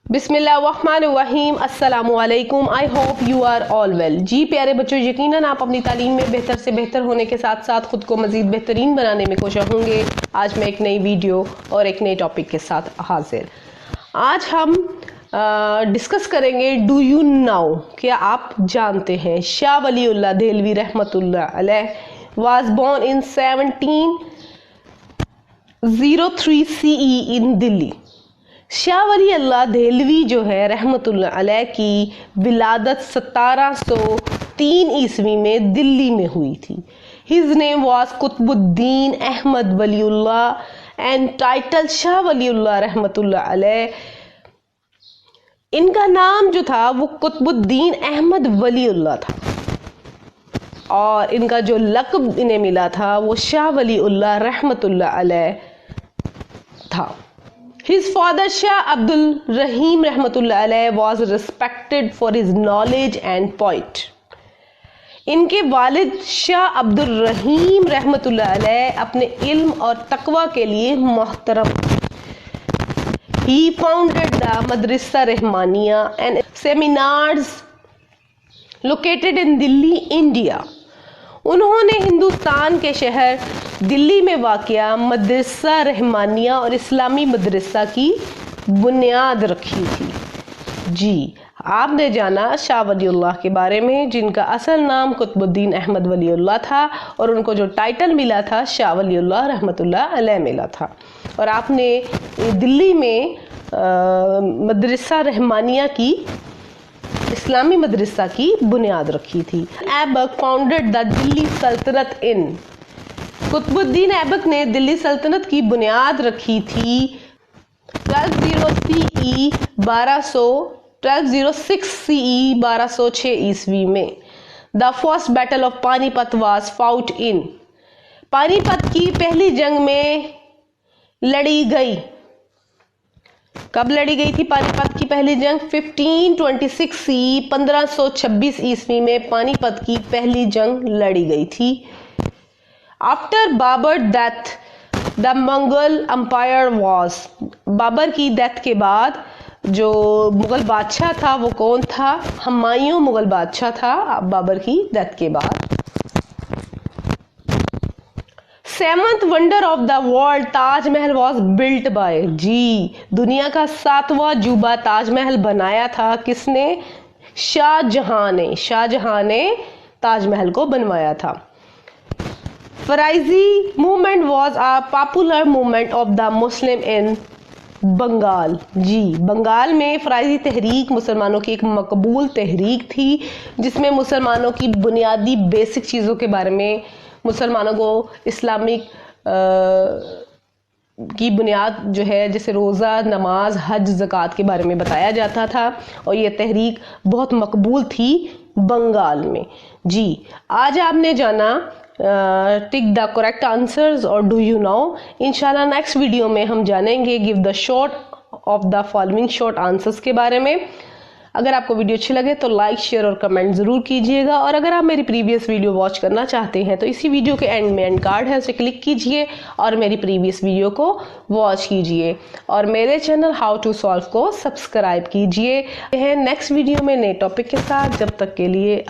बिस्मिल्लाहिर्रहमानिर्रहीम अस्सलामुअलैकुम। I hope you are all well. जी प्यारे बच्चों, यकीनन आप अपनी तालीम में बेहतर से बेहतर होने के साथ साथ ख़ुद को मज़ीद बेहतरीन बनाने में कोशिश होंगे। आज मैं एक नई वीडियो और एक नए टॉपिक के साथ हाजिर। आज हम डिस्कस करेंगे डू यू नाउ, क्या आप जानते हैं शाह वलीउल्लाह देहलवी रहमतुल्लाह अलैह वाज बोर्न इन 1703 CE इन दिल्ली। शाह वली अल्लाह देहलवी जो है रहमतुल्लाह अलैह की विलादत 1703 ईस्वी में दिल्ली में हुई थी। His name was Qutubuddin Ahmad Waliullah and title Shah Waliullah रहमतुल्लाह अलैह। इनका नाम जो था वो कुतुबुद्दीन अहमद वलीउल्लाह था और इनका जो लक़ब इन्हें मिला था वो शाह वलीउल्लाह रहमतुल्लाह अलैह था। His father Shah Abdul Rahim रहमतुल्लाह अलैह was respected for his knowledge and poet. इनके वालिद शाह अब्दुल रहीम रहमतुल्लाह अलैह अपने इल्म और तकवा के लिए मोहतरम। He founded the Madrasa Rahmaniya and seminars located in Delhi, India. उन्होंने हिंदुस्तान के शहर दिल्ली में वाक़िया मदरसा रहमानिया और इस्लामी मदरसा की बुनियाद रखी थी। जी, आपने जाना शाह वलीउल्लाह के बारे में, जिनका असल नाम कुतुबुद्दीन अहमद वलीउल्लाह था और उनको जो टाइटल मिला था शाह वलीउल्लाह रहमतुल्लाह अलैह मिला था। और आपने दिल्ली में मदरसा रहमानिया की इस्लामी मदरसा की बुनियाद रखी थी। ऐबक फाउंडेड द दिल्ली सल्तनत इन। कुतुबुद्दीन ऐबक ने दिल्ली सल्तनत की बुनियाद रखी थी 1206 CE 1206 ईस्वी में। The first battle of Panipat was fought in. Panipat की पहली जंग में लड़ी गई। कब लड़ी गई थी पानीपत की पहली जंग? 1526 CE 1526 ईस्वी में पानीपत की पहली जंग लड़ी गई थी। After Babur death the Mughal empire was. Babur की डेथ के बाद जो मुगल बादशाह था वो कौन था? हुमायूं मुगल बादशाह था बाबर की डेथ के बाद। Seventh wonder of the world Taj Mahal was built by. जी, दुनिया का 7वां अजूबा ताजमहल बनाया था किसने? शाहजहां ने। शाहजहां ने ताजमहल को बनवाया था। Faraizi movement was a popular movement of the Muslim in Bengal. जी, बंगाल में फराइजी तहरीक मुसलमानों की एक मकबूल तहरीक थी जिसमें मुसलमानों की बुनियादी बेसिक चीज़ों के बारे में, मुसलमानों को इस्लामिक की बुनियाद जो है जैसे रोज़ा, नमाज, हज, ज़कात के बारे में बताया जाता था और ये तहरीक बहुत मकबूल थी बंगाल में। जी, आज आपने जाना टिक द करेक्ट आंसर्स और डू यू नाउ। इंशाल्लाह नेक्स्ट वीडियो में हम जानेंगे give the short of the following short answers के बारे में। अगर आपको वीडियो अच्छी लगे तो लाइक, शेयर और कमेंट ज़रूर कीजिएगा। और अगर आप मेरी प्रीवियस वीडियो वॉच करना चाहते हैं तो इसी वीडियो के एंड में एंड कार्ड है, उसे क्लिक कीजिए और मेरी प्रीवियस वीडियो को वॉच कीजिए और मेरे चैनल हाउ टू सॉल्व को सब्सक्राइब कीजिए। नेक्स्ट वीडियो में नए टॉपिक के साथ, जब तक के लिए